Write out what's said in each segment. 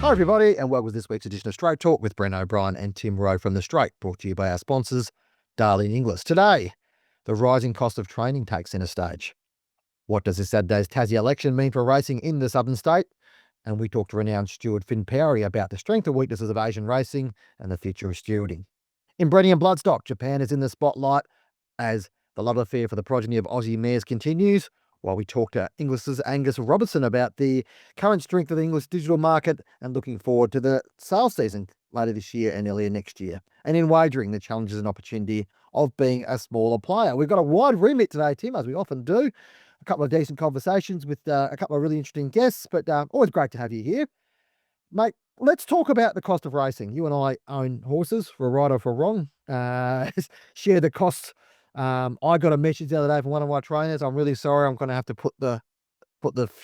Hi everybody, and welcome to this week's edition of Straight Talk with Bren O'Brien and Tim Rowe from The Straight, brought to you by our sponsors, Darling Inglis. Today, the rising cost of training takes centre stage. What does this Saturday's Tassie election mean for racing in the southern state? And we talked to renowned steward Fin Powrie about the strengths and weaknesses of Asian racing and the future of stewarding. In breeding and bloodstock, Japan is in the spotlight as the love affair for the progeny of Aussie mares continues, while we talk to Inglis's Angus Robertson about the current strength of the English digital market and looking forward to the sales season later this year and earlier next year. And in wagering, the challenges and opportunity of being a smaller player. We've got a wide remit today, Tim, as we often do. A couple of decent conversations with a couple of really interesting guests, but always great to have you here. Mate, let's talk about the cost of racing. You and I own horses, for right or for wrong. Share the costs. I got a message the other day from one of my trainers. I'm really sorry. I'm going to have to put the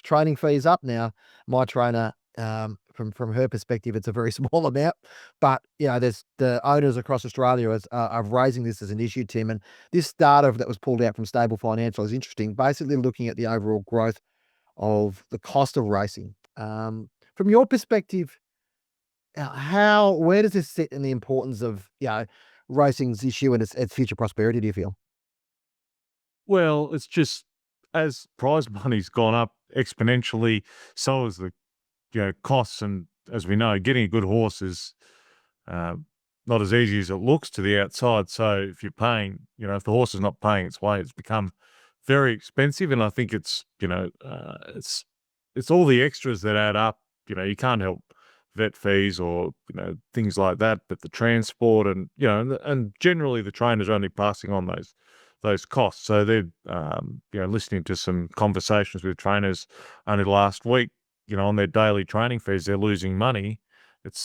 training fees up now. My trainer, from her perspective, it's a very small amount, but there's the owners across Australia are raising this as an issue, Tim. And this data that was pulled out from Stable Financial is interesting. Basically, looking at the overall growth of the cost of racing. From your perspective, where does this sit in the importance of racing's issue and its future prosperity, do you feel? Well, it's just as prize money's gone up exponentially, so has the costs. And as we know, getting a good horse is not as easy as it looks to the outside. So if you're paying, if the horse is not paying its way, it's become very expensive. And I think it's all the extras that add up. You can't help vet fees or things like that, but the transport and and generally the trainers are only passing on those costs. So they're listening to some conversations with trainers only last week, on their daily training fees, they're losing money.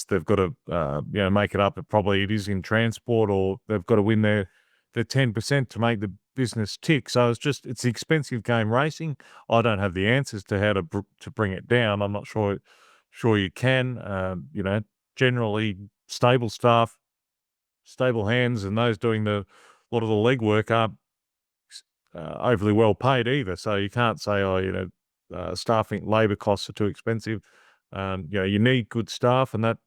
They've got to make it up. It is in transport, or they've got to win their 10% to make the business tick. So it's an expensive game racing. I don't have the answers to how to bring it down. I'm not sure you can. Generally stable staff, stable hands, and those doing a lot of the legwork aren't overly well paid either. So you can't say, staffing labour costs are too expensive. You need good staff, and that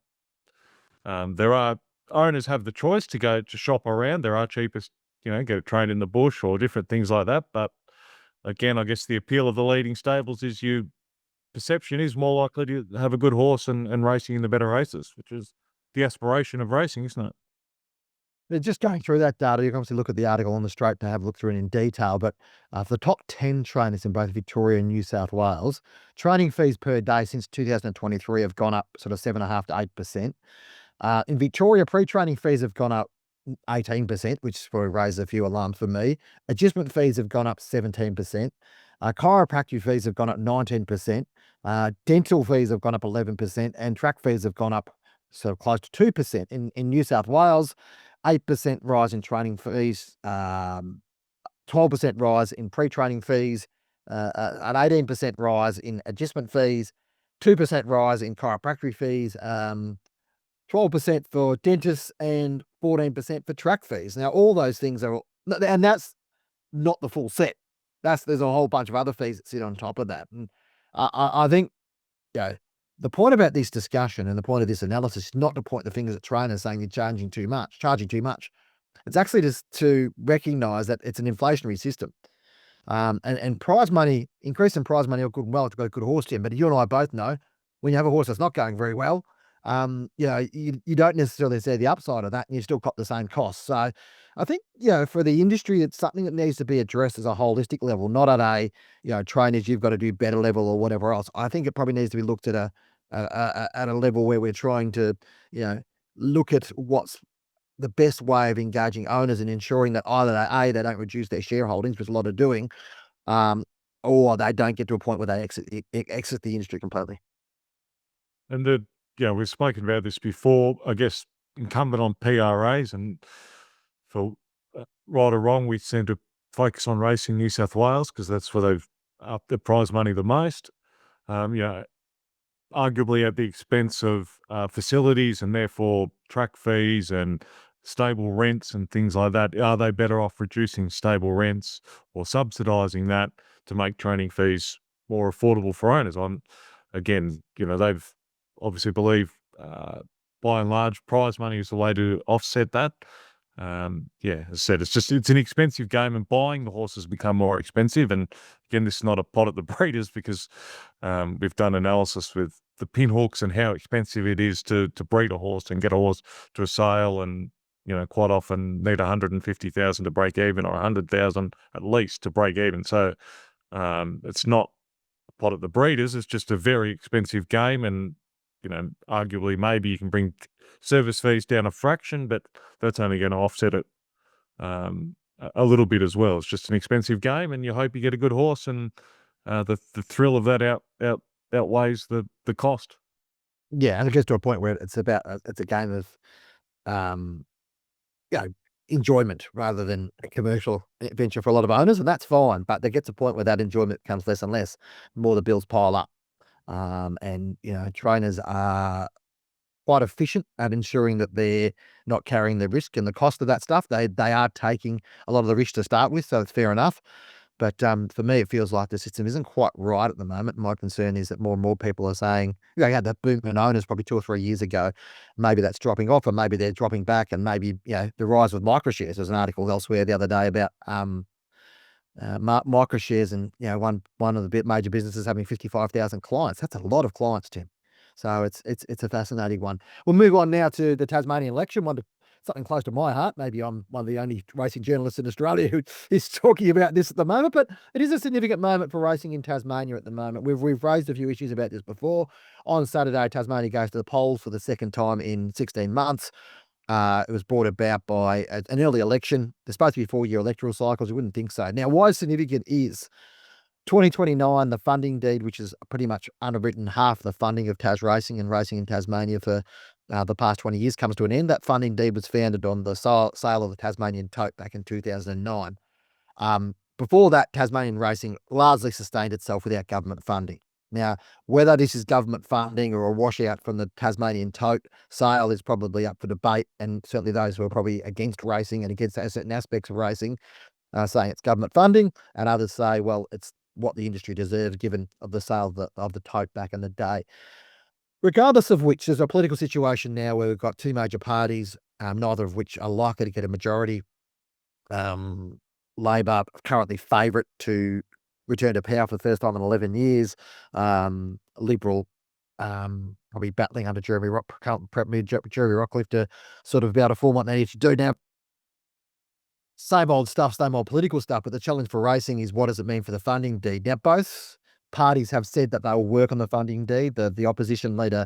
there are owners have the choice to shop around. There are cheapest, get trained in the bush or different things like that. But again, I guess the appeal of the leading stables is perception is more likely to have a good horse and racing in the better races, which is the aspiration of racing, isn't it? Just going through that data, you can obviously look at the article on the Straight to have a look through it in detail, but for the top 10 trainers in both Victoria and New South Wales, training fees per day since 2023 have gone up sort of 7.5 to 8%. In Victoria, pre-training fees have gone up 18%, which probably raises a few alarms for me. Adjustment fees have gone up 17%. Chiropractic fees have gone up 19%. Dental fees have gone up 11%, and track fees have gone up so close to 2%. In New South Wales, 8% rise in training fees, 12% rise in pre-training fees, an 18% rise in adjustment fees, 2% rise in chiropractic fees, 12% for dentists, and 14% for track fees. Now, all those things and that's not the full set. There's a whole bunch of other fees that sit on top of that. And I think, the point about this discussion and the point of this analysis is not to point the fingers at trainers saying you're charging too much. It's actually just to recognise that it's an inflationary system. And prize money, increase in prize money, or good and well, it's got a good horse, Tim. But you and I both know when you have a horse that's not going very well, you don't necessarily see the upside of that, and you still got the same costs. So I think, for the industry, it's something that needs to be addressed as a holistic level, not at a, trainers, you've got to do better level or whatever else. I think it probably needs to be looked at at a level where we're trying to, look at what's the best way of engaging owners and ensuring that either they don't reduce their shareholdings, which a lot are doing, or they don't get to a point where they exit the industry completely. And we've spoken about this before. I guess incumbent on PRAs, and for right or wrong, we seem to focus on Racing New South Wales because that's where they've upped the prize money the most. Arguably at the expense of facilities and therefore track fees and stable rents and things like that. Are they better off reducing stable rents or subsidising that to make training fees more affordable for owners? Again, they've obviously believe, by and large, prize money is the way to offset that. Yeah, as I said, it's an expensive game, and buying the horses become more expensive. And again, this is not a pot at the breeders, because we've done analysis with the pinhooks and how expensive it is to breed a horse and get a horse to a sale, and quite often need 150,000 to break even, or 100,000 at least to break even. So it's not a pot at the breeders; it's just a very expensive game, and arguably maybe you can bring service fees down a fraction, but that's only going to offset it a little bit as well. It's just an expensive game, and you hope you get a good horse, and the thrill of that outweighs the cost. Yeah, and it gets to a point where it's a game of um, you know, enjoyment rather than a commercial venture for a lot of owners, and that's fine. But there gets a point where that enjoyment becomes less and less, the more the bills pile up. And trainers are quite efficient at ensuring that they're not carrying the risk and the cost of that stuff. They are taking a lot of the risk to start with, so it's fair enough. But for me, it feels like the system isn't quite right at the moment. My concern is that more and more people are saying, you had that boom in owners probably 2 or 3 years ago. Maybe that's dropping off, or maybe they're dropping back, and maybe the rise with microshares. There's an article elsewhere the other day about microshares, and one of the major businesses having 55,000 clients. That's a lot of clients, Tim. So it's a fascinating one. We'll move on now to the Tasmanian election, something close to my heart. Maybe I'm one of the only racing journalists in Australia who is talking about this at the moment, but it is a significant moment for racing in Tasmania at the moment. We've raised a few issues about this before. On Saturday, Tasmania goes to the polls for the second time in 16 months. It was brought about by an early election. There's supposed to be 4-year electoral cycles. You wouldn't think so. Now, why significant is 2029, the funding deed, which is pretty much underwritten half the funding of Tas racing and racing in Tasmania for the past 20 years, comes to an end. That funding deed was founded on the sale of the Tasmanian tote back in 2009. Before that, Tasmanian racing largely sustained itself without government funding. Now, whether this is government funding or a washout from the Tasmanian tote sale is probably up for debate, and certainly those who are probably against racing and against certain aspects of racing saying it's government funding, and others say, well, it's what the industry deserves given of the sale of the tote back in the day. Regardless of which, there's a political situation now where we've got two major parties, neither of which are likely to get a majority. Labor currently favourite to return to power for the first time in 11 years. Liberal probably battling under Jeremy Rockcliffe to sort of be able to form what they need to do now. Same old stuff, same old political stuff, but the challenge for racing is, what does it mean for the funding deed? Now, both parties have said that they will work on the funding deed. The opposition leader,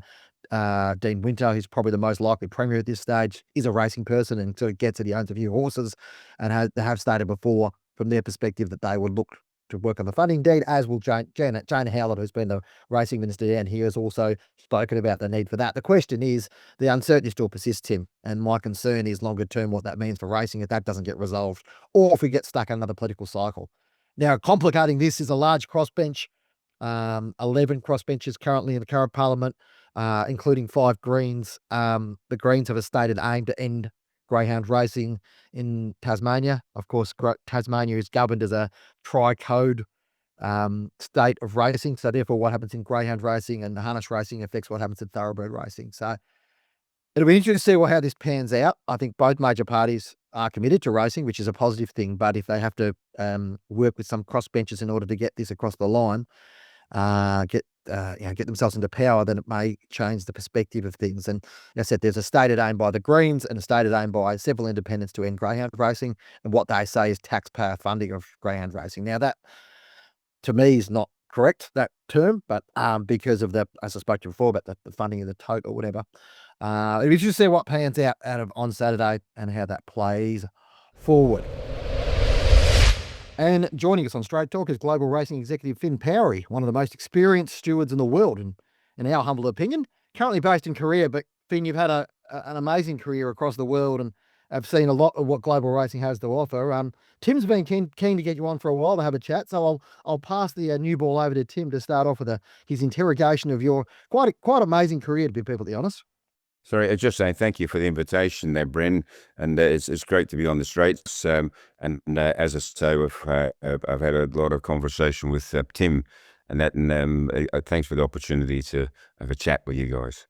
Dean Winter, who's probably the most likely premier at this stage, is a racing person and sort of gets it. He owns a few horses, and have stated before, from their perspective, that they would look to work on the funding deed, as will Jane Howlett, who's been the racing minister down here, has also spoken about the need for that. The question is, the uncertainty still persists, Tim, and my concern is longer term what that means for racing if that doesn't get resolved, or if we get stuck in another political cycle. Now, complicating this is a large crossbench, 11 crossbenches currently in the current parliament, including 5 Greens. The Greens have a stated aim to end greyhound racing in Tasmania. Of course, Tasmania is governed as a tri-code state of racing, so therefore what happens in greyhound racing and harness racing affects what happens in thoroughbred racing. So it'll be interesting to see how this pans out. I think both major parties are committed to racing, which is a positive thing, but if they have to work with some crossbenches in order to get this across the line, get themselves into power, then it may change the perspective of things. And as I said, there's a stated aim by the Greens and a stated aim by several independents to end greyhound racing, and what they say is taxpayer funding of greyhound racing. Now, that to me is not correct, that term, but because of as I spoke to before about the funding of the tote or whatever. It'll be interesting to see what pans out on Saturday and how that plays forward. And joining us on Straight Talk is global racing executive Fin Powrie, one of the most experienced stewards in the world, in our humble opinion. Currently based in Korea, but Fin, you've had an amazing career across the world and have seen a lot of what global racing has to offer. Tim's been keen to get you on for a while to have a chat, so I'll pass the new ball over to Tim to start off with his interrogation of your quite amazing career, to be perfectly honest. Sorry, just saying thank you for the invitation there, Bren, and it's great to be on the Straits. And as I say, I've had a lot of conversation with Tim, thanks for the opportunity to have a chat with you guys.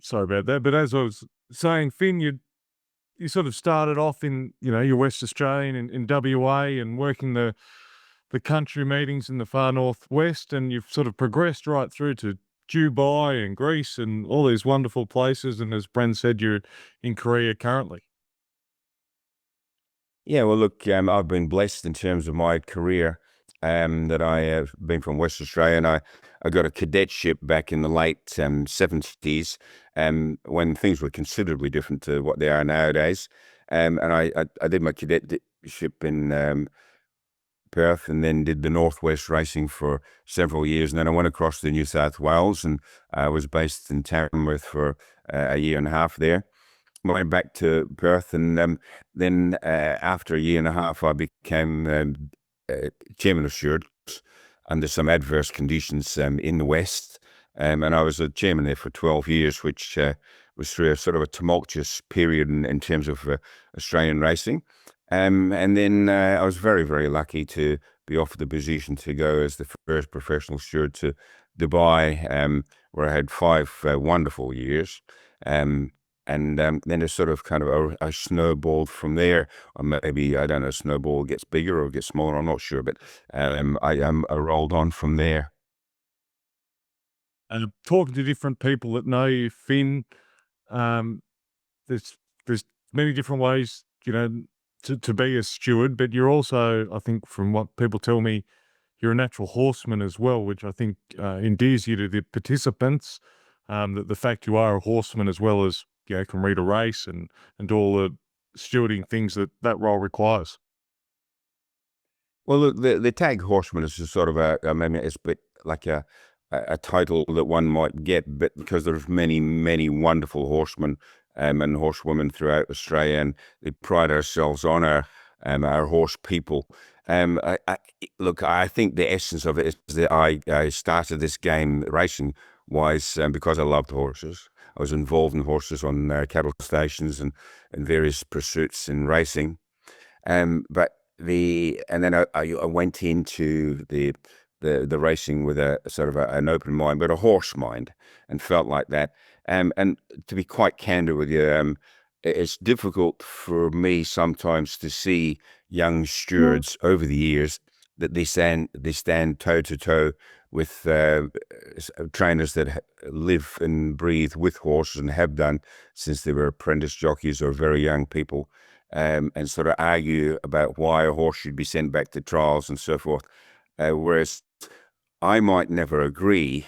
Sorry about that, but as I was saying, Finn, you sort of started off in, your West Australian in WA and working the country meetings in the far northwest, and you've sort of progressed right through to Dubai and Greece and all these wonderful places. And as Bren said, you're in Korea currently. Yeah, well, look, I've been blessed in terms of my career, that I have been from West Australia, and I got a cadetship back in the late 70s, when things were considerably different to what they are nowadays. And I did my cadetship in Perth, and then did the Northwest racing for several years. And then I went across to New South Wales, and I was based in Tamworth for a year and a half there. Went back to Perth, and then after a year and a half, I became chairman of stewards under some adverse conditions in the West. And I was a chairman there for 12 years, which was through a sort of a tumultuous period in terms of Australian racing. And then I was very, very lucky to be offered the position to go as the first professional steward to Dubai, where I had 5 wonderful years. And then it sort of kind of I snowballed from there, or maybe, I don't know, snowball gets bigger or gets smaller, I'm not sure, but I rolled on from there. And talking to different people that know you, Finn, there's many different ways, to be a steward, but you're also, I think, from what people tell me, you're a natural horseman as well, which I think endears you to the participants. The fact you are a horseman as well as, can read a race and do all the stewarding things that role requires. Well, look, the tag horseman is just sort of maybe it's a bit like a title that one might get, but because there's many, many wonderful horsemen and horsewomen throughout Australia, and we pride ourselves on our horse people. Look, I think the essence of it is that I started this game racing wise because I loved horses. I was involved in horses on cattle stations and various pursuits in racing. And then I went into the racing with a sort of an open mind, but a horse mind, and felt like that. And to be quite candid with you, it's difficult for me sometimes to see young stewards over the years that they stand toe to toe with trainers that live and breathe with horses and have done since they were apprentice jockeys or very young people, and sort of argue about why a horse should be sent back to trials and so forth. Whereas I might never agree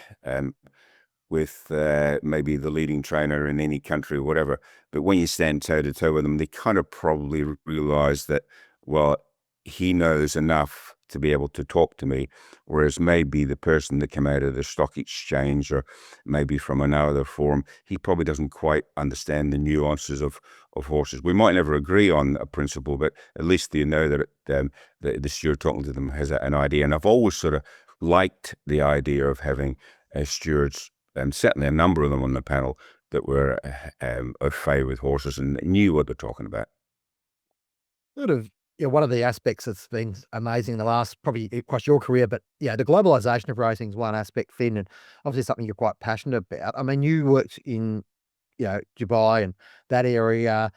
with maybe the leading trainer in any country or whatever, but when you stand toe to toe with them, they kind of probably realize that, well, he knows enough to be able to talk to me, whereas maybe the person that came out of the stock exchange or maybe from another forum, he probably doesn't quite understand the nuances of horses. We might never agree on a principle, but at least you know that the steward talking to them has an idea. And I've always sort of liked the idea of having stewards, and certainly a number of them on the panel, that were au fait with horses and knew what they're talking about. Sort of, one of the aspects that's been amazing in the last, probably across your career, but the globalization of racing is one aspect, Finn, and obviously something you're quite passionate about. I mean, you worked in, Dubai and that area,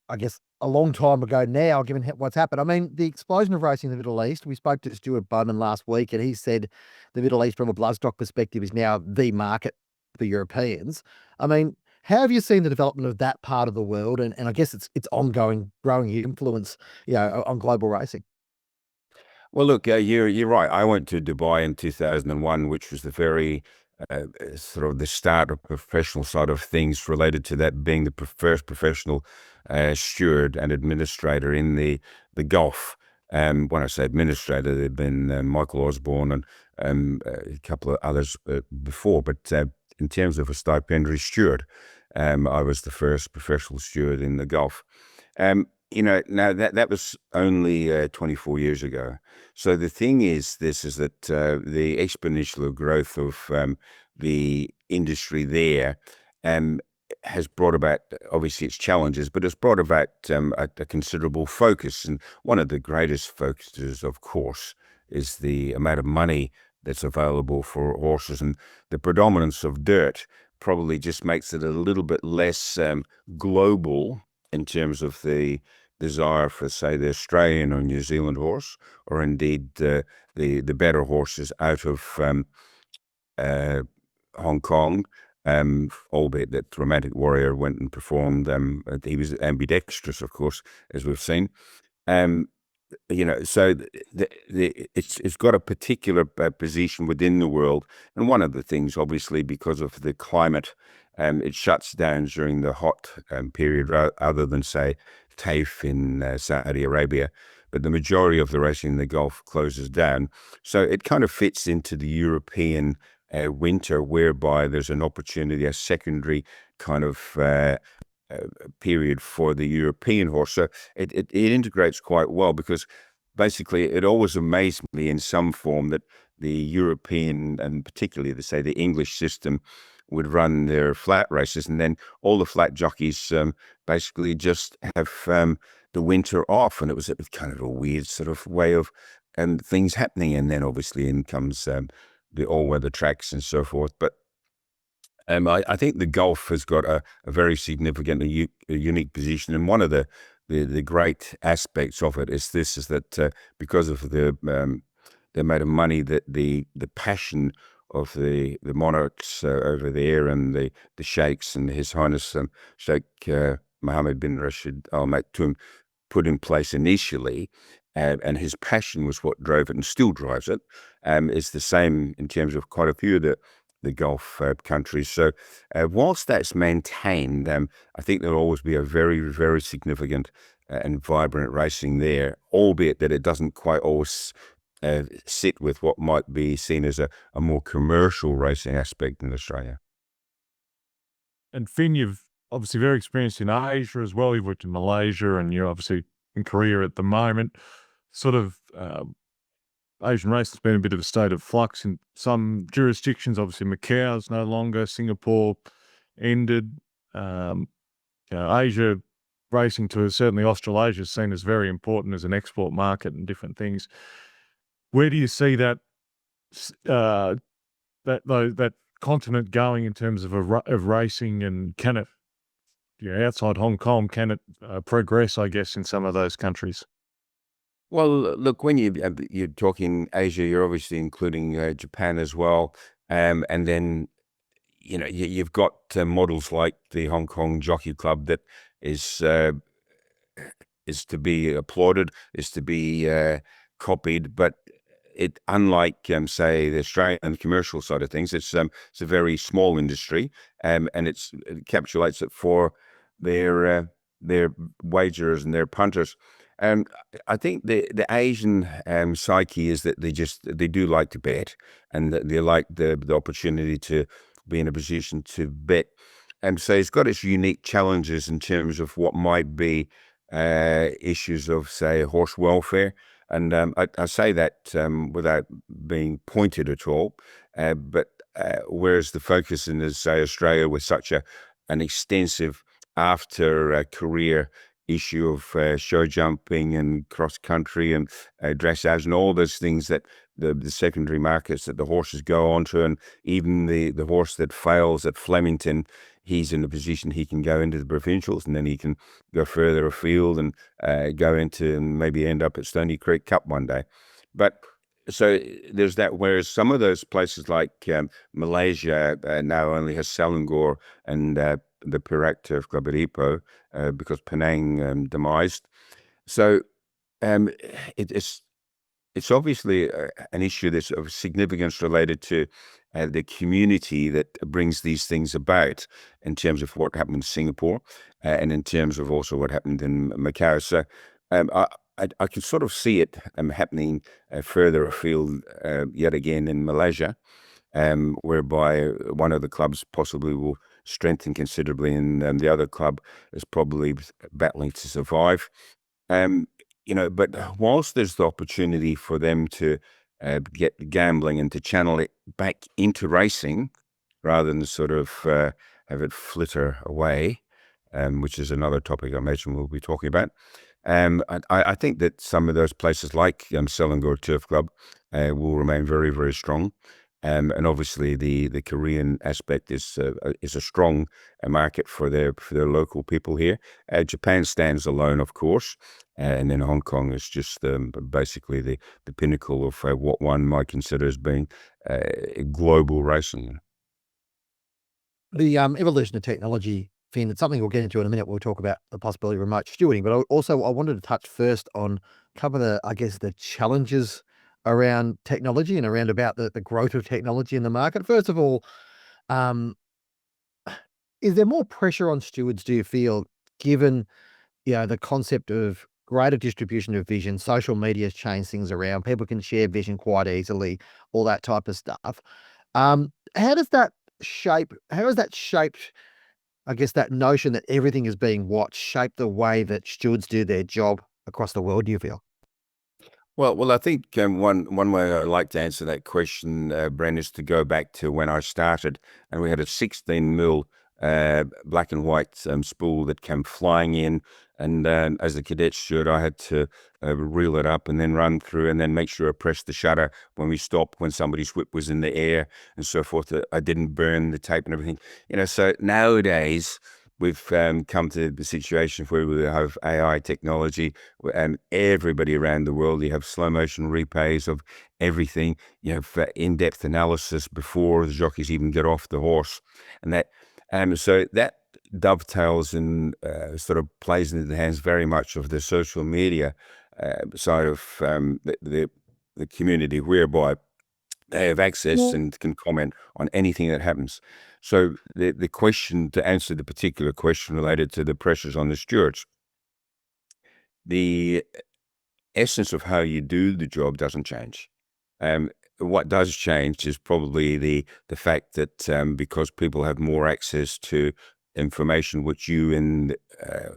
I guess a long time ago now, given what's happened. I mean, the explosion of racing in the Middle East, we spoke to Stuart Bowman last week, and he said the Middle East, from a bloodstock perspective, is now the market for Europeans. I mean, how have you seen the development of that part of the world, and I guess its ongoing growing influence, on global racing? Well, look, you're right. I went to Dubai in 2001, which was the very sort of the start of professional side of things related to that, being the first professional steward and administrator in the Gulf. When I say administrator, there'd been Michael Osborne and a couple of others before, but in terms of a stipendiary steward, I was the first professional steward in the Gulf. Now that was only 24 years ago. So the thing is that the exponential growth of the industry there has brought about, obviously, its challenges, but it's brought about a considerable focus. And one of the greatest focuses, of course, is the amount of money that's available for horses, and the predominance of dirt probably just makes it a little bit less global in terms of the desire for, say, the Australian or New Zealand horse, or indeed the better horses out of Hong Kong. Albeit that Romantic Warrior went and performed. He was ambidextrous, of course, as we've seen. So it's got a particular position within the world, and one of the things, obviously, because of the climate, it shuts down during the hot period, other than, say, TAFE in Saudi Arabia. But the majority of the racing in the Gulf closes down, so it kind of fits into the European winter, whereby there's an opportunity, a secondary kind of period for the European horse. So it integrates quite well, because basically it always amazed me in some form that the European, and particularly the English system, would run their flat races, and then all the flat jockeys basically just have the winter off, and it was kind of a weird sort of way of things happening. And then obviously in comes the all-weather tracks and so forth. But I think the Gulf has got a very significant, a unique position, and one of the great aspects of it is that because of the amount of money that the passion of the monarchs over there, and the sheikhs, and His Highness Sheikh Mohammed bin Rashid Al Maktoum put in place initially, and his passion was what drove it and still drives it, is the same in terms of quite a few of the Gulf countries. So whilst that's maintained, I think there'll always be a very, very significant and vibrant racing there, albeit that it doesn't quite always sit with what might be seen as a more commercial racing aspect in Australia. And Finn, you've obviously very experienced in Asia as well. You've worked in Malaysia, and you're obviously in Korea at the moment. Sort of Asian race has been a bit of a state of flux in some jurisdictions. Obviously, Macau's no longer, Singapore ended. Asia racing to certainly Australasia is seen as very important as an export market and different things. Where do you see that that continent going in terms of racing, and can it, outside Hong Kong, can it progress, I guess, in some of those countries? Well, look, when you're talking Asia, you're obviously including Japan as well, and then you've got models like the Hong Kong Jockey Club that is to be applauded, is to be copied, but it, unlike say the Australian commercial side of things, it's a very small industry, and it encapsulates it for their wagerers and their punters. I think the Asian psyche is that they do like to bet, and that they like the opportunity to be in a position to bet. And so it's got its unique challenges in terms of what might be issues of, say, horse welfare. And I say that without being pointed at all, but whereas the focus in, say, Australia, with such an extensive after career issue of show jumping and cross country and dressage and all those things that the secondary markets that the horses go on to, and even the horse that fails at Flemington, he's in a position he can go into the provincials, and then he can go further afield and go into, and maybe end up at Stony Creek Cup one day. But so there's that, whereas some of those places like Malaysia now only has Selangor and the Perak of Club Ipoh, because Penang demised. So it's obviously an issue that's of significance related to the community that brings these things about, in terms of what happened in Singapore, and in terms of also what happened in Macau. So I can sort of see it happening further afield, yet again in Malaysia, whereby one of the clubs possibly will strengthen considerably, and the other club is probably battling to survive. But whilst there's the opportunity for them to get gambling and to channel it back into racing, rather than sort of have it flitter away, which is another topic I imagine we'll be talking about, I think that some of those places like Selangor Turf Club will remain very, very strong. And obviously the Korean aspect is a strong market for their local people here. Japan stands alone, of course, and then Hong Kong is just basically the pinnacle of what one might consider as being global racing. The evolution of technology, Finn, it's something we'll get into in a minute. We'll talk about the possibility of remote stewarding, but I wanted to touch first on cover the challenges around technology and around about the growth of technology in the market. First of all, um, is there more pressure on stewards, do you feel, given the concept of greater distribution of vision? Social media has changed things around. People can share vision quite easily, all that type of stuff. How does that how has that shaped, I guess, that notion that everything is being watched, shape the way that stewards do their job across the world, do you feel? Well, I think one way I like to answer that question, Bren, is to go back to when I started, and we had a 16 mil black and white spool that came flying in, and as a cadet steward, I had to reel it up and then run through, and then make sure I pressed the shutter when we stopped, when somebody's whip was in the air, and so forth. That I didn't burn the tape and everything. So nowadays we've come to the situation where we have AI technology, and everybody around the world, you have slow motion replays of everything. You have in-depth analysis before the jockeys even get off the horse, and so that dovetails and sort of plays into the hands very much of the social media side of the community, whereby they have access and can comment on anything that happens. So the question, to answer the particular question related to the pressures on the stewards, the essence of how you do the job doesn't change. What does change is probably the fact that because people have more access to information, which you in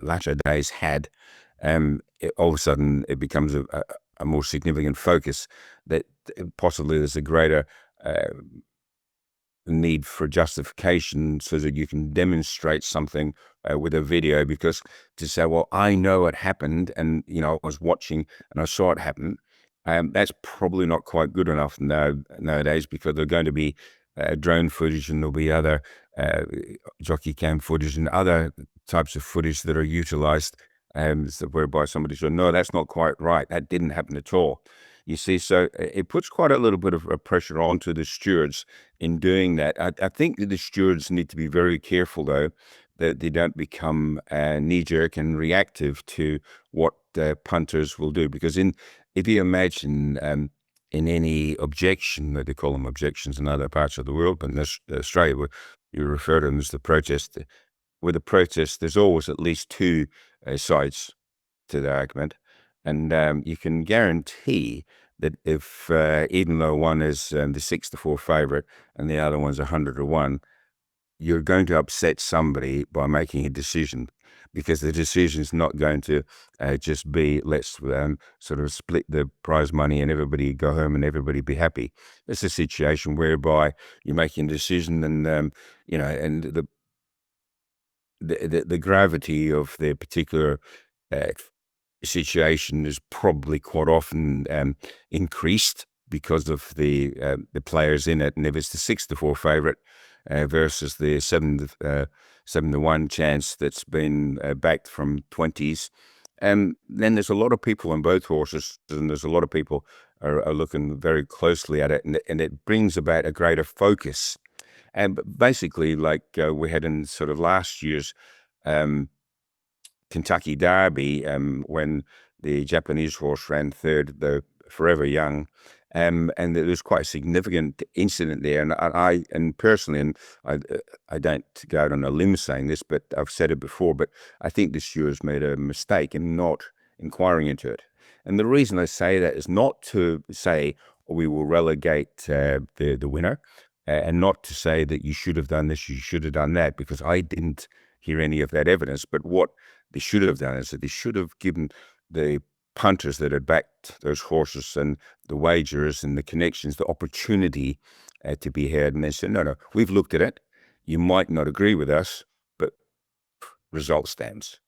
latter days had, all of a sudden it becomes a more significant focus, that possibly there's a greater need for justification so that you can demonstrate something with a video, because to say, well, I know it happened, and I was watching and I saw it happen, that's probably not quite good enough nowadays, because there's going to be drone footage, and there'll be other jockey cam footage and other types of footage that are utilized, whereby somebody said, no, that's not quite right, that didn't happen at all. You see, so it puts quite a little bit of pressure onto the stewards in doing that. I think that the stewards need to be very careful, though, that they don't become knee-jerk and reactive to what punters will do. Because if you imagine in any objection, that they call them objections in other parts of the world, but in Australia, you refer to them as the protest. With a protest, there's always at least two sides to the argument. And you can guarantee that if, even though one is the 6-4 favorite and the other one's 100-1, you're going to upset somebody by making a decision, because the decision is not going to just be, let's sort of split the prize money and everybody go home and everybody be happy. It's a situation whereby you're making a decision, and and the gravity of the particular situation is probably quite often increased because of the players in it. And if it's the 6-4 favorite versus the 7-1 chance that's been backed from 20s, then there's a lot of people on both horses, and there's a lot of people are looking very closely at it, and it brings about a greater focus. And basically, like we had in sort of last year's Kentucky Derby, when the Japanese horse ran third, the Forever Young, and there was quite a significant incident there. And I personally, and I don't go out on a limb saying this, but I've said it before, but I think the stewards made a mistake in not inquiring into it. And the reason I say that is not to say we will relegate the winner, and not to say that you should have done this, you should have done that, because I didn't hear any of that evidence. But what they should have done is that they should have given the punters that had backed those horses and the wagerers and the connections the opportunity to be heard. And they said, no, we've looked at it. You might not agree with us, but result stands.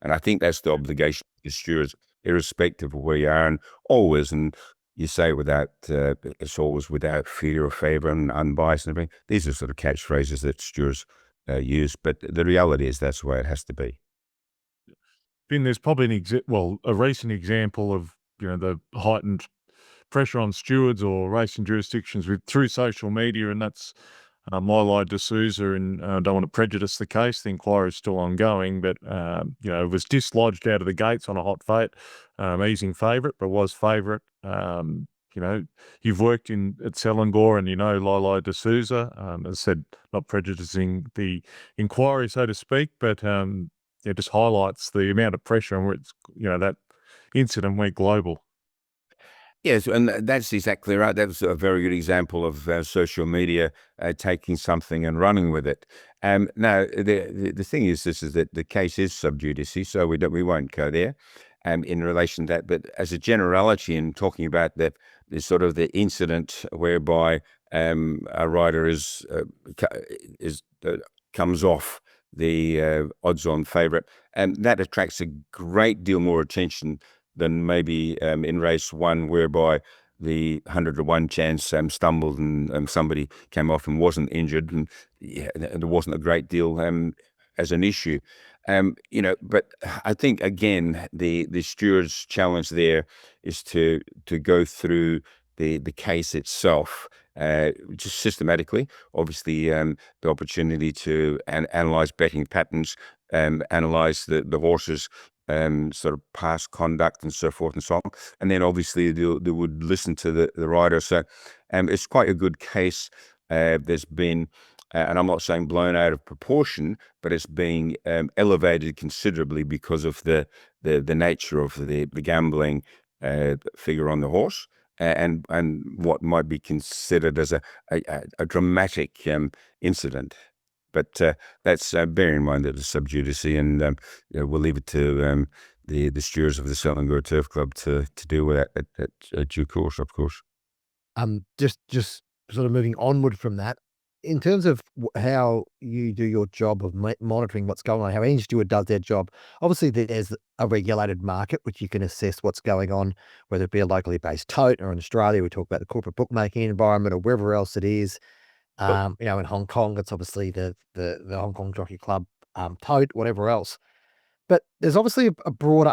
And I think that's the obligation of the stewards, irrespective of where you are, and always, and you say without, it's always without fear or favour and unbiased and everything. These are sort of catchphrases that stewards use, but the reality is that's the way it has to be. Then there's probably a recent example of the heightened pressure on stewards or racing jurisdictions through social media, and that's Lyle D'Souza. And don't want to prejudice the case. The inquiry is still ongoing, but it was dislodged out of the gates on a hot fate, easing favourite, but was favourite. You've worked at Selangor, and Lyle D'Souza. As I said, not prejudicing the inquiry, so to speak, but it just highlights the amount of pressure and where it's that incident went global. Yes, and that's exactly right. That was a very good example of social media taking something and running with it. Now, the thing is, this is that the case is sub judice, so we won't go there in relation to that. But as a generality, in talking about the sort of the incident whereby a rider comes off the odds-on favourite, and that attracts a great deal more attention than maybe in race one, whereby the 100 to 1 chance stumbled and somebody came off and wasn't injured, and there wasn't a great deal as an issue. But I think again the steward's challenge there is to go through the case itself, just systematically. Obviously, the opportunity to analyze betting patterns, analyze the horses, sort of past conduct and so forth and so on. And then obviously they would listen to the rider. So it's quite a good case. There's been, and I'm not saying blown out of proportion, but it's being elevated considerably because of the nature of the gambling figure on the horse, and what might be considered as a dramatic incident. But that's bear in mind that it's sub judice, and we'll leave it to the stewards of the Selangor Turf Club to deal with that at due course, of course. Just sort of moving onward from that, in terms of how you do your job of monitoring what's going on, how any steward does their job. Obviously, there's a regulated market which you can assess what's going on, whether it be a locally based tote, or in Australia we talk about the corporate bookmaking environment, or wherever else it is. In Hong Kong, it's obviously the Hong Kong Jockey Club tote, whatever else. But there's obviously a broader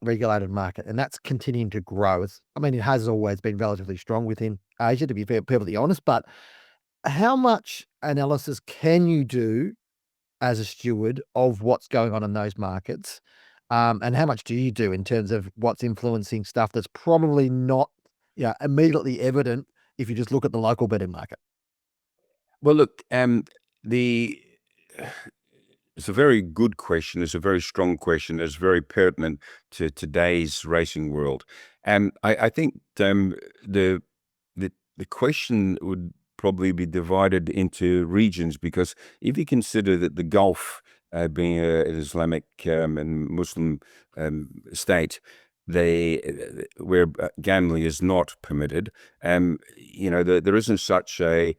regulated market, and that's continuing to grow. It has always been relatively strong within Asia, to be perfectly honest. But how much analysis can you do as a steward of what's going on in those markets? And how much do you do in terms of what's influencing stuff that's probably not immediately evident if you just look at the local betting market? Well, look, it's a very good question. It's a very strong question. It's very pertinent to today's racing world. And I think the question would probably be divided into regions, because if you consider that the Gulf, being an Islamic and Muslim state, where gambling is not permitted, there isn't such a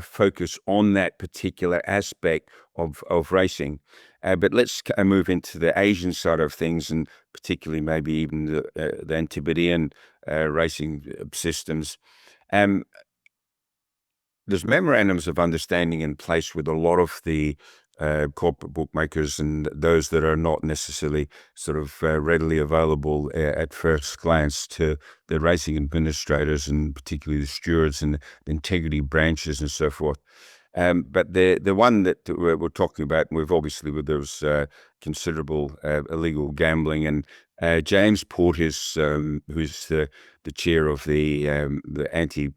focus on that particular aspect of racing. But let's move into the Asian side of things, and particularly maybe even the Antipodean racing systems. There's memorandums of understanding in place with a lot of the corporate bookmakers, and those that are not necessarily sort of readily available at first glance to the racing administrators, and particularly the stewards and the integrity branches and so forth. But the one that we're talking about, there was considerable illegal gambling, and James Portis, who's the chair of the anti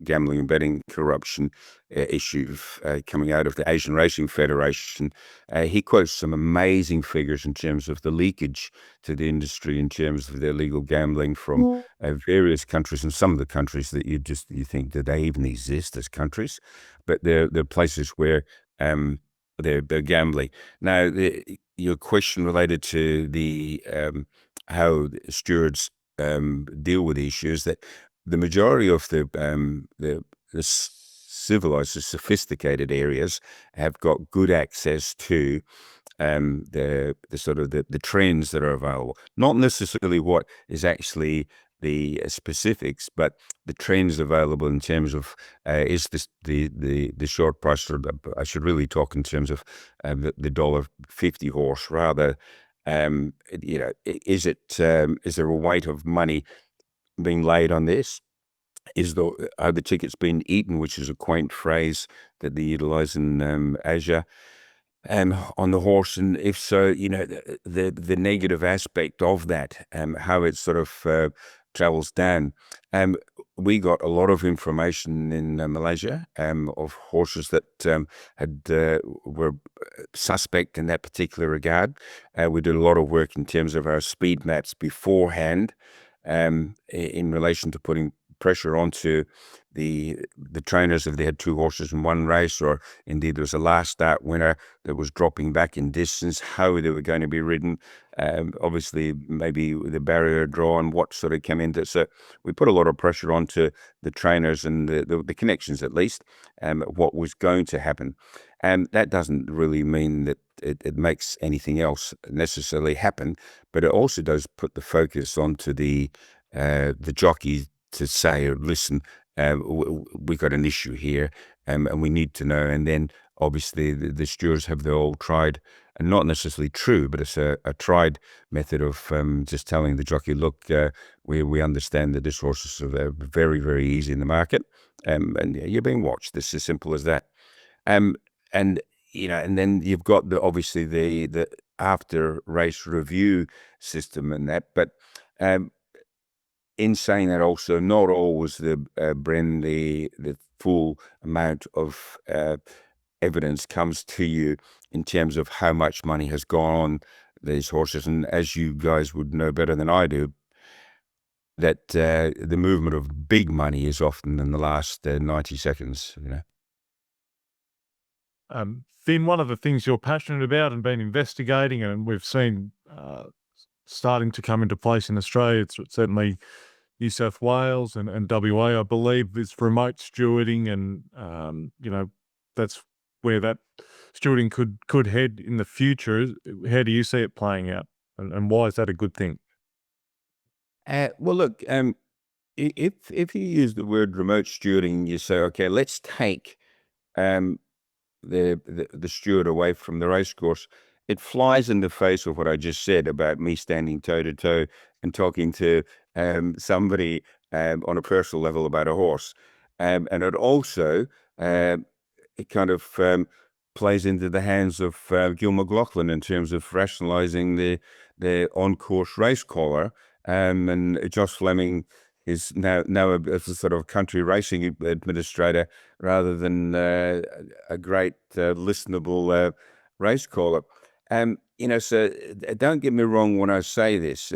gambling and betting corruption issue coming out of the Asian Racing Federation, he quotes some amazing figures in terms of the leakage to the industry in terms of the illegal gambling from various countries, and some of the countries that you think, do they even exist as countries? But they're places where they're gambling. Now, your question related to the how stewards deal with issues, that the majority of the civilized, the sophisticated areas have got good access to the sort of the trends that are available, not necessarily what is actually the specifics, but the trends available in terms of is this the short price, or I should really talk in terms of the $1.50 horse rather. Is there a weight of money being laid on this? Are the tickets being eaten, which is a quaint phrase that they utilize in Asia, on the horse? And if so, the negative aspect of that, how it sort of travels down. We got a lot of information in Malaysia of horses that were suspect in that particular regard. We did a lot of work in terms of our speed maps beforehand, in relation to putting pressure onto the trainers if they had two horses in one race, or indeed there was a last start winner that was dropping back in distance, how they were going to be ridden, obviously maybe the barrier drawn, what sort of came into it. So we put a lot of pressure onto the trainers and the connections, at least, what was going to happen. And that doesn't really mean that it makes anything else necessarily happen, but it also does put the focus onto the jockey to say, listen, we got an issue here, and we need to know. And then obviously the stewards have the old tried, and not necessarily true, but it's a tried method of just telling the jockey, look, we understand that this horse is very, very easy in the market, and you're being watched. It's as simple as that. And then you've got obviously the after race review system and that, but in saying that, also not always Bren, the full amount of evidence comes to you in terms of how much money has gone on these horses. And as you guys would know better than I do, that the movement of big money is often in the last 90 seconds. Finn, one of the things you're passionate about and been investigating, and we've seen starting to come into place in Australia, it's certainly New South Wales and WA, I believe, is remote stewarding, and that's where that stewarding could head in the future. How do you see it playing out, and why is that a good thing? Well, look, if you use the word remote stewarding, you say, okay, let's take the steward away from the racecourse. It flies in the face of what I just said about me standing toe to toe and talking to somebody on a personal level about a horse, and it also it kind of plays into the hands of Gil McLaughlin in terms of rationalising the on-course race caller, and Josh Fleming is now a sort of country racing administrator rather than a great listenable race caller. So don't get me wrong when I say this.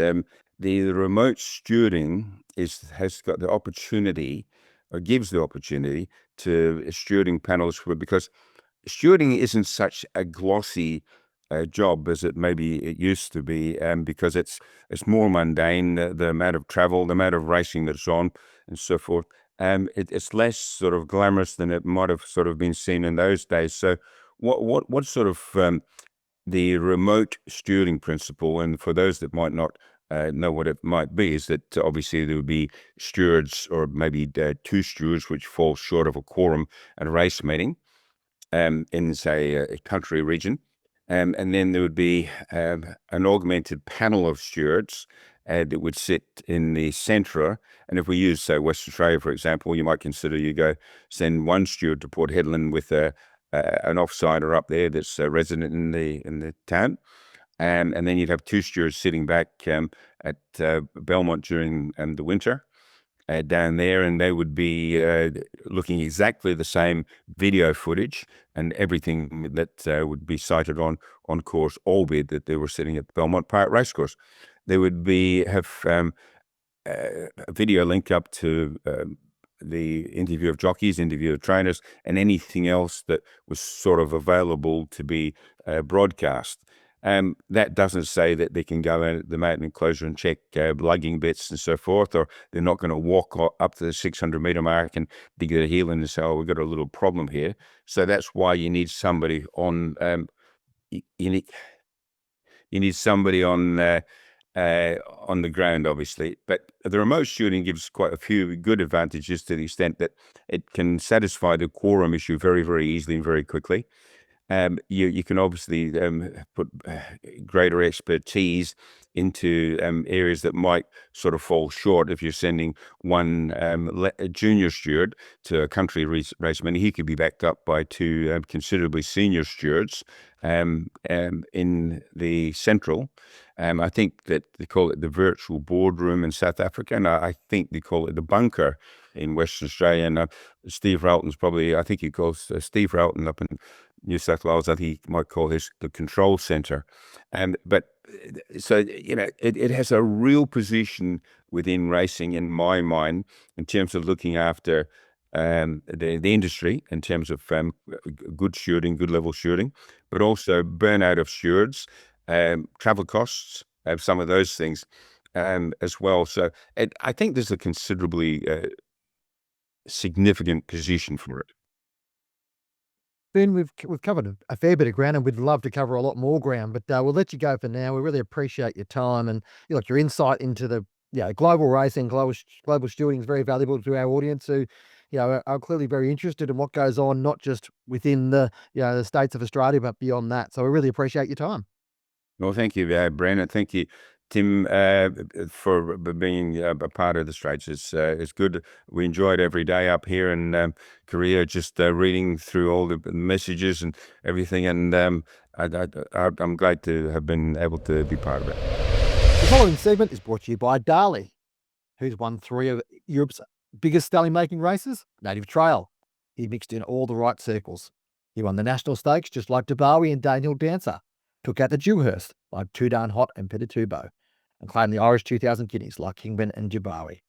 The remote stewarding has got the opportunity, or gives the opportunity to stewarding panels, because stewarding isn't such a glossy job as it used to be, because it's more mundane, the amount of travel, the amount of racing that's on, and so forth. It's less sort of glamorous than it might have sort of been seen in those days. So what sort of the remote stewarding principle, and for those that might not know what it might be, is that obviously there would be stewards, or maybe two stewards, which fall short of a quorum at a race meeting in, say, a country region. And then there would be an augmented panel of stewards that would sit in the centre. And if we use, say, Western Australia, for example, you might consider send one steward to Port Hedland with an offsider up there that's a resident in the town. And then you'd have two stewards sitting back at Belmont during the winter down there, and they would be looking exactly the same video footage and everything that would be cited on course, albeit that they were sitting at Belmont Park Racecourse. They would have a video link up to the interview of jockeys, interview of trainers, and anything else that was sort of available to be broadcast. That doesn't say that they can go in the mountain enclosure and check lugging bits and so forth, or they're not going to walk up to the 600-meter mark and dig their heel in and say, oh, we've got a little problem here. So that's why you need somebody on, you need somebody on the ground, obviously. But the remote stewarding gives quite a few good advantages to the extent that it can satisfy the quorum issue very, very easily and very quickly. You can obviously put greater expertise into areas that might sort of fall short. If you're sending one junior steward to a country raceman, he could be backed up by two considerably senior stewards in the central. I think that they call it the virtual boardroom in South Africa, and I think they call it the bunker in Western Australia. And Steve Ralton's probably, I think he calls Steve Ralton up in New South Wales, I think he might call this the control center. But so, it has a real position within racing in my mind in terms of looking after the industry, in terms of good shooting, good level shooting, but also burnout of stewards, travel costs, some of those things as well. So I think there's a considerably significant position for it. Ben, we've covered a fair bit of ground, and we'd love to cover a lot more ground, but we'll let you go for now. We really appreciate your time and your insight into the global racing, global stewarding is very valuable to our audience who are clearly very interested in what goes on, not just within the the states of Australia, but beyond that. So we really appreciate your time. Well, thank you, Bren, and thank you, Tim, for being a part of the Straits. It's good. We enjoy it every day up here in Korea, just reading through all the messages and everything. And I'm glad to have been able to be part of it. The following segment is brought to you by Darley, who's won 3 of Europe's biggest stallion-making races. Native Trail. He mixed in all the right circles. He won the National Stakes just like Dabawi and Daniel Dancer. Took out the Dewhurst like Too Darn Hot and Petitubo, and claimed the Irish 2000 Guineas like Kingman and Jabawi.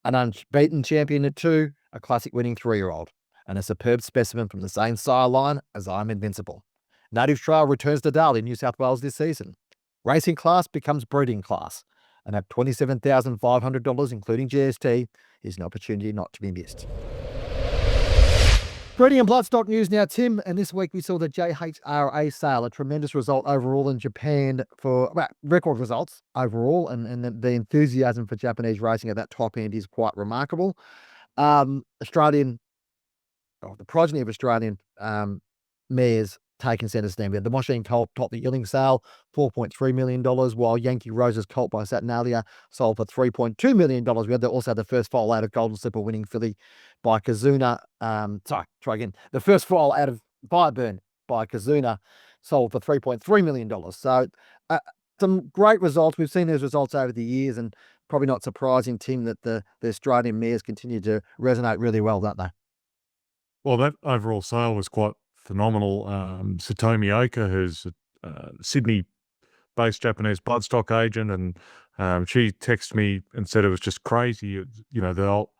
An unbeaten champion at 2, a classic winning 3-year-old, and a superb specimen from the same sire line as I'm Invincible. Native Trail returns to Darley, New South Wales this season. Racing class becomes breeding class, and at $27,500, including GST, is an opportunity not to be missed. Breeding and bloodstock news now, Tim, and this week we saw the JHRA sale, a tremendous result overall in Japan for record results overall, and the enthusiasm for Japanese racing at that top end is quite remarkable. The progeny of Australian mares taking centre stand. The Machine Colt topped the yearling sale, $4.3 million, while Yankee Rose's Colt by Saturnalia sold for $3.2 million. We had also the first foal out of Golden Slipper winning filly by Kazuna. The first foal out of Fireburn by Kazuna sold for $3.3 million. So some great results. We've seen those results over the years, and probably not surprising, Tim, that the Australian mares continue to resonate really well, don't they? Well, that overall sale was quite phenomenal. Satomi Oka, who's a Sydney-based Japanese bloodstock agent, and she texted me and said it was just crazy. The old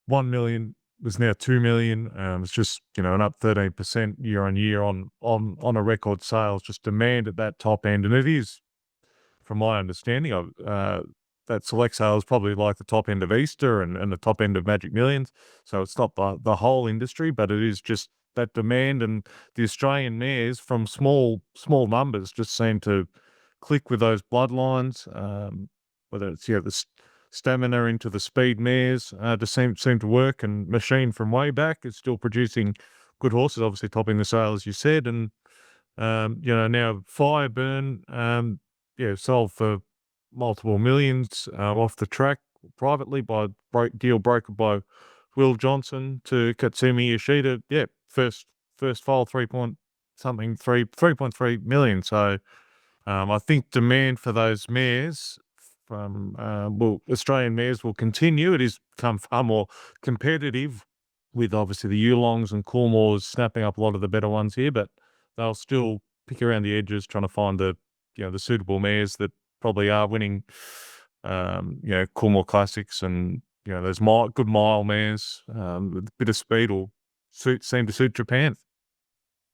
1 million was now 2 million. It's just an up 13% year on year on a record sales. Just demand at that top end, and it is, from my understanding of that select sale is probably like the top end of Easter and the top end of Magic Millions. So it's not the whole industry, but it is just that demand, and the Australian mares from small numbers just seem to click with those bloodlines. Whether it's the stamina into the speed mares, just seem to work, and Machine from way back is still producing good horses, obviously topping the sale as you said, and now Fireburn, sold for multiple millions off the track privately by deal brokered by Will Johnson to Katsumi Yoshida. First foal 3.3 million. So I think demand for those mares from Australian mares will continue. It has become far more competitive with obviously the Yearlongs and Coolmores snapping up a lot of the better ones here, but they'll still pick around the edges trying to find the suitable mares that probably are winning Coolmore Classics and those good mile mares with a bit of speed will seem to suit Japan.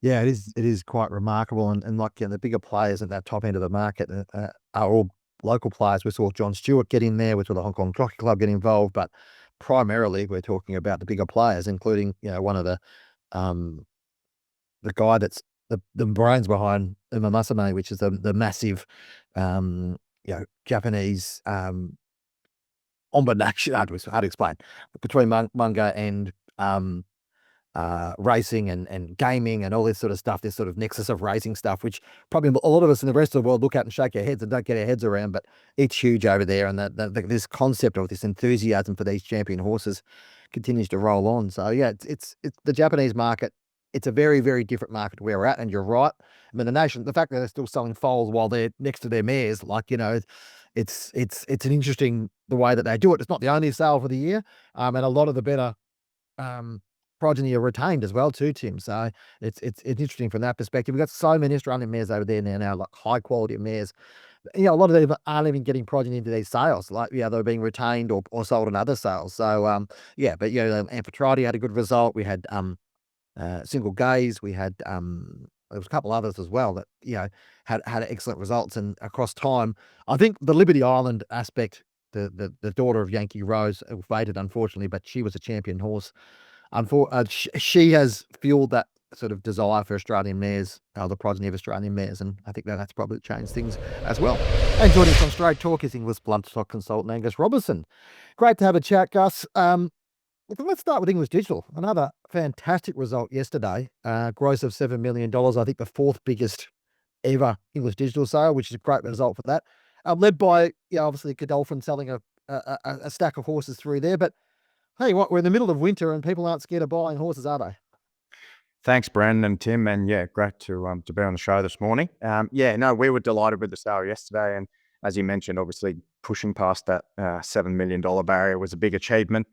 Yeah, it is quite remarkable, and like the bigger players at that top end of the market are all local players. We saw John Stewart get in there, we saw the Hong Kong Jockey Club get involved, but primarily we're talking about the bigger players, including one of the guy that's the brains behind Uma Masame, which is the massive, Japanese combination. Hard to explain between manga and racing and gaming and all this sort of stuff. This sort of nexus of racing stuff, which probably a lot of us in the rest of the world look at and shake our heads and don't get our heads around. But it's huge over there, and this concept of this enthusiasm for these champion horses continues to roll on. So yeah, it's the Japanese market. It's a very, very different market to where we're at, and you're right. I mean, the fact that they're still selling foals while they're next to their mares, it's an interesting the way that they do it. It's not the only sale for the year, and a lot of the better progeny are retained as well too, Tim. So it's interesting from that perspective. We've got so many Australian mares over there now, like high quality mares. A lot of them aren't even getting progeny into these sales. They're being retained or sold in other sales. So Amphitrite had a good result. We had Single Gaze. We had there was a couple others as well that had excellent results. And across time, I think the Liberty Island aspect, the daughter of Yankee Rose, faded unfortunately, but she was a champion horse. She has fueled that sort of desire for Australian mares, the progeny of Australian mares, and I think that's probably changed things as well. And joining us on Straight Talk is Inglis bloodstock consultant Angus Robertson. Great to have a chat, Gus. Let's start with Inglis Digital. Another fantastic result yesterday. Gross of $7 million. I think the fourth biggest ever Inglis Digital sale, which is a great result for that. Led by, obviously Godolphin selling a stack of horses through there. But hey, we're in the middle of winter and people aren't scared of buying horses, are they? Thanks, Bren and Tim, and great to be on the show this morning. We were delighted with the sale yesterday, and as you mentioned, obviously pushing past that $7 million barrier was a big achievement.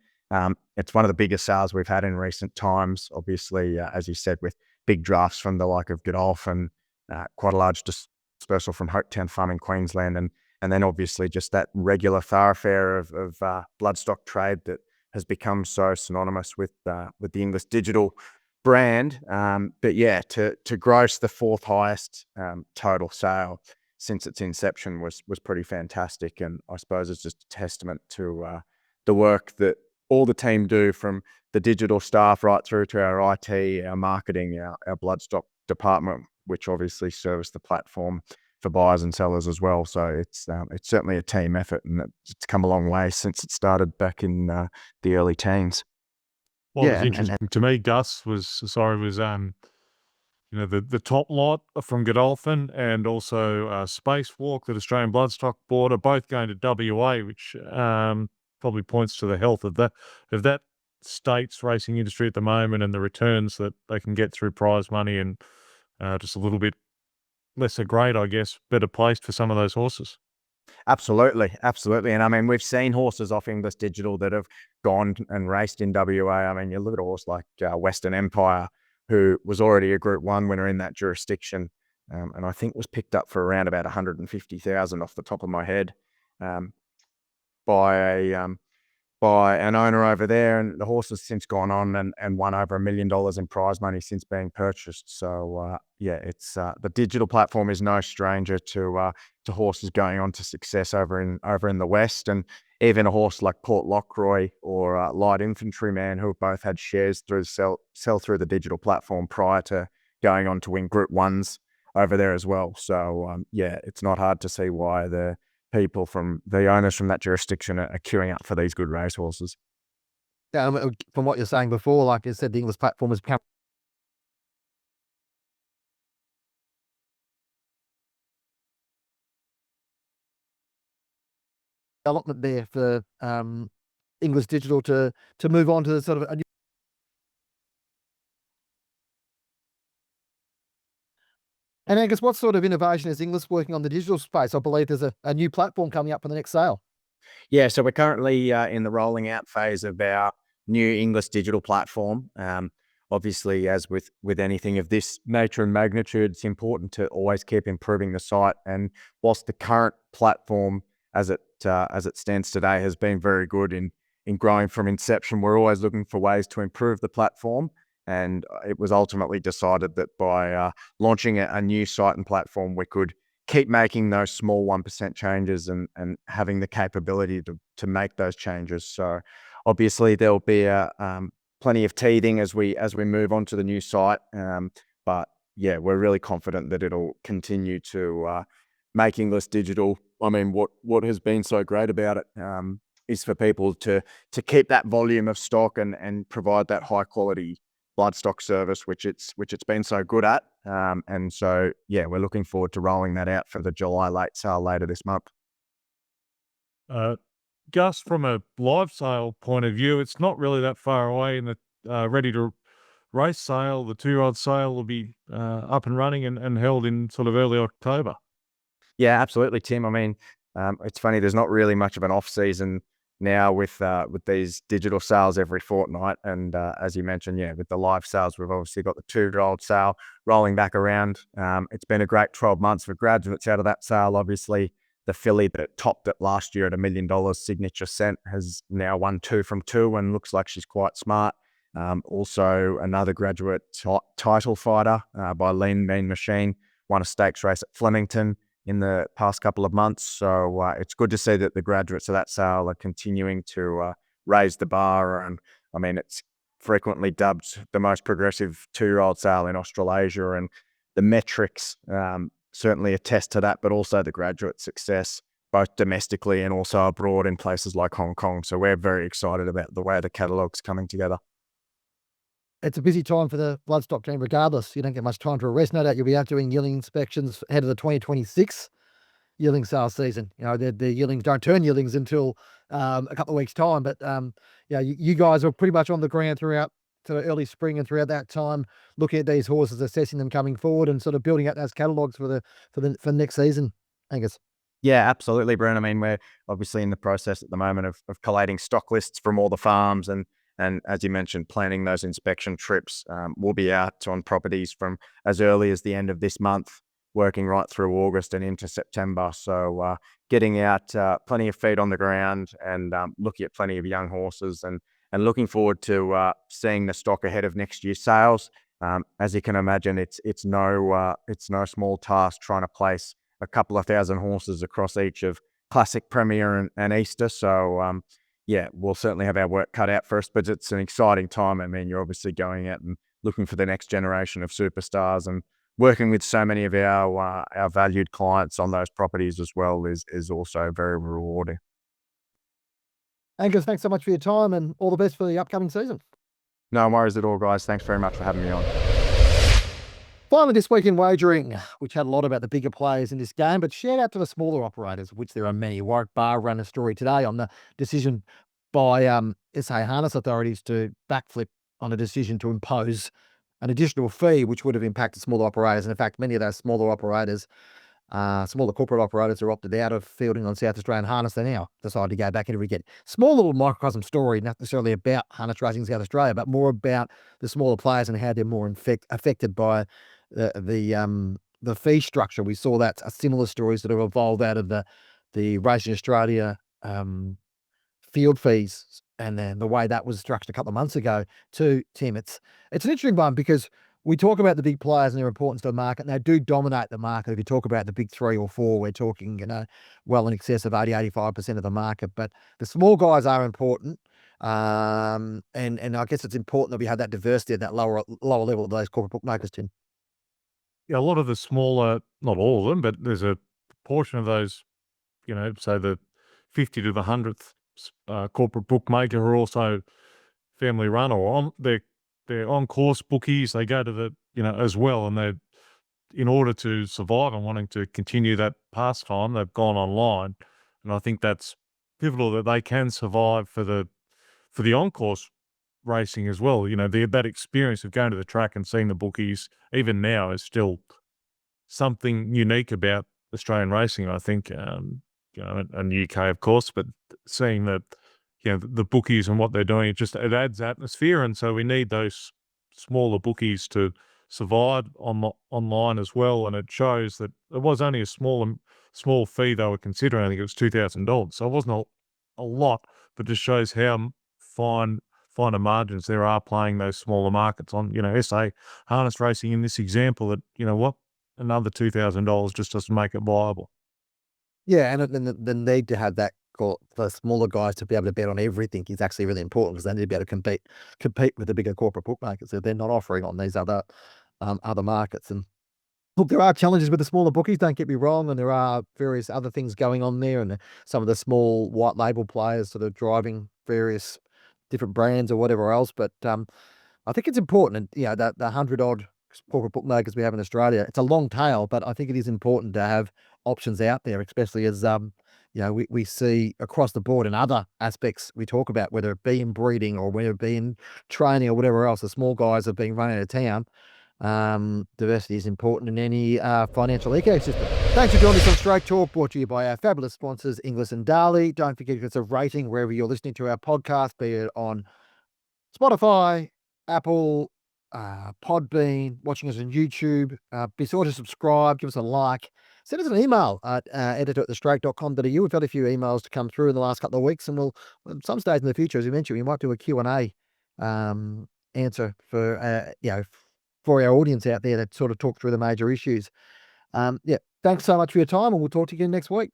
It's one of the biggest sales we've had in recent times. Obviously, as you said, with big drafts from the like of Godolphin, quite a large dispersal from Hopetown Farm in Queensland, and then obviously just that regular thoroughfare of bloodstock trade that has become so synonymous with the Inglis Digital brand. To gross the fourth highest total sale since its inception was pretty fantastic, and I suppose it's just a testament to the work that all the team do, from the digital staff right through to our IT, our marketing, our bloodstock department, which obviously service the platform for buyers and sellers as well. So it's certainly a team effort, and it's come a long way since it started back in the early teens. What was interesting to me, Gus, was the top lot from Godolphin and also Spacewalk that Australian Bloodstock bought are both going to WA, which probably points to the health of that state's racing industry at the moment, and the returns that they can get through prize money, and just a little bit lesser grade, I guess, better placed for some of those horses. Absolutely. And I mean, we've seen horses off Inglis Digital that have gone and raced in WA. I mean, you look at a horse like Western Empire, who was already a Group 1 winner in that jurisdiction, and I think was picked up for around about $150,000 off the top of my head by an owner over there, and the horse has since gone on and won over $1 million in prize money since being purchased. So it's the digital platform is no stranger to horses going on to success over in the West, and even a horse like Port Lockroy or Light Infantryman, who have both had shares through sell through the digital platform prior to going on to win Group 1s over there as well. So it's not hard to see why the owners from that jurisdiction are queuing up for these good racehorses. From what you're saying before, like I said, the Inglis platform has become development there for Inglis Digital to move on to the sort of a new. And Angus, what sort of innovation is Inglis working on the digital space? I believe there's a new platform coming up for the next sale. Yeah, so we're currently in the rolling out phase of our new Inglis Digital platform. Obviously, as with anything of this nature and magnitude, it's important to always keep improving the site. And whilst the current platform, as it stands today, has been very good in growing from inception, we're always looking for ways to improve the platform. And it was ultimately decided that by launching a new site and platform, we could keep making those small 1% changes and having the capability to make those changes. So obviously there'll be plenty of teething as we move on to the new site. But yeah, we're really confident that it'll continue to make Inglis digital. I mean, what has been so great about it is for people to keep that volume of stock and provide that high quality bloodstock service, which it's been so good at. And so, yeah, we're looking forward to rolling that out for the July late sale later this month. Gus, from a live sale point of view, it's not really that far away in the ready to race sale. The 2-year-old sale will be up and running and held in sort of early October. Yeah, absolutely, Tim. I mean, it's funny, there's not really much of an off season now with these digital sales every fortnight. And as you mentioned, yeah, with the live sales, we've obviously got the 2-year-old sale rolling back around. It's been a great 12 months for graduates out of that sale. Obviously, the filly that topped it last year at $1 million, Signature Scent, has now won 2 from 2 and looks like she's quite smart. Also, another graduate title fighter by Lean Mean Machine won a stakes race at Flemington in the past couple of months. So it's good to see that the graduates of that sale are continuing to raise the bar. And I mean, it's frequently dubbed the most progressive 2-year-old sale in Australasia, and the metrics certainly attest to that, but also the graduate success, both domestically and also abroad in places like Hong Kong. So we're very excited about the way the catalogue's coming together. It's a busy time for the bloodstock team regardless. You don't get much time to rest. No doubt you'll be out doing yearling inspections ahead of the 2026 yearling sales season. You know, the yearlings don't turn yearlings until a couple of weeks' time. But yeah, you guys are pretty much on the ground throughout to early spring and throughout that time, looking at these horses, assessing them coming forward, and sort of building out those catalogues for next season. Angus. Yeah, absolutely, Bren. I mean, we're obviously in the process at the moment of collating stock lists from all the farms, and as you mentioned, planning those inspection trips. We'll be out on properties from as early as the end of this month, working right through August and into September. So getting out plenty of feet on the ground and looking at plenty of young horses and looking forward to seeing the stock ahead of next year's sales. As you can imagine, it's no small task trying to place a couple of thousand horses across each of Classic, Premier and Easter. So yeah, we'll certainly have our work cut out for us, but it's an exciting time. I mean, you're obviously going out and looking for the next generation of superstars, and working with so many of our valued clients on those properties as well is also very rewarding. Angus, thanks so much for your time and all the best for the upcoming season. No worries at all, guys. Thanks very much for having me on. Finally, this week in wagering, which had a lot about the bigger players in this game, but shout out to the smaller operators, of which there are many. Warwick Barr ran a story today on the decision by SA harness authorities to backflip on a decision to impose an additional fee, which would have impacted smaller operators. And in fact, many of those smaller operators, smaller corporate operators, are opted out of fielding on South Australian harness. They now decided to go back into again. Small little microcosm story, not necessarily about harness racing in South Australia, but more about the smaller players and how they're more affected by the fee structure. We saw that a similar stories that have evolved out of the Racing Australia field fees, and then the way that was structured a couple of months ago too, Tim. It's an interesting one because we talk about the big players and their importance to the market, and they do dominate the market. If you talk about the big 3 or 4, we're talking, well in excess of 80-85% of the market. But the small guys are important. And I guess it's important that we have that diversity at that lower level of those corporate bookmakers, Tim. Yeah, a lot of the smaller, not all of them, but there's a portion of those, say the 50 to the 100th corporate bookmaker who are also family run or they're on course bookies. They go to the, as well, and they, in order to survive and wanting to continue that pastime, they've gone online. And I think that's pivotal that they can survive for the on-course racing as well. That experience of going to the track and seeing the bookies, even now, is still something unique about Australian racing, I think, and UK, of course, but seeing that, the bookies and what they're doing, it adds atmosphere. And so we need those smaller bookies to survive online as well. And it shows that it was only a small fee they were considering. I think it was $2,000. So it wasn't a lot, but just shows how finer margins there are playing those smaller markets on, SA harness racing in this example, that, another $2,000 just doesn't make it viable. Yeah, and the need to have that the smaller guys to be able to bet on everything is actually really important, because they need to be able to compete with the bigger corporate bookmakers that they're not offering on these other other markets. And look, there are challenges with the smaller bookies, don't get me wrong, and there are various other things going on there, and some of the small white label players sort of driving various different brands or whatever else. But I think it's important, and the 100-odd corporate bookmakers we have in Australia, it's a long tail, but I think it is important to have options out there, especially as we see across the board in other aspects we talk about, whether it be in breeding or whether it be in training or whatever else. The small guys have been run out of town. Diversity is important in any financial ecosystem. Thanks for joining us on Straight Talk, brought to you by our fabulous sponsors, Inglis and Darley. Don't forget to give us a rating wherever you're listening to our podcast, be it on Spotify, Apple, Podbean, watching us on YouTube. Be sure to subscribe, give us a like. Send us an email at editor@thestraight.com.au. We've had a few emails to come through in the last couple of weeks, and we'll, at some stage in the future, as we mentioned, we might do a Q&A answer for our audience out there to sort of talk through the major issues. Thanks so much for your time, and we'll talk to you again next week.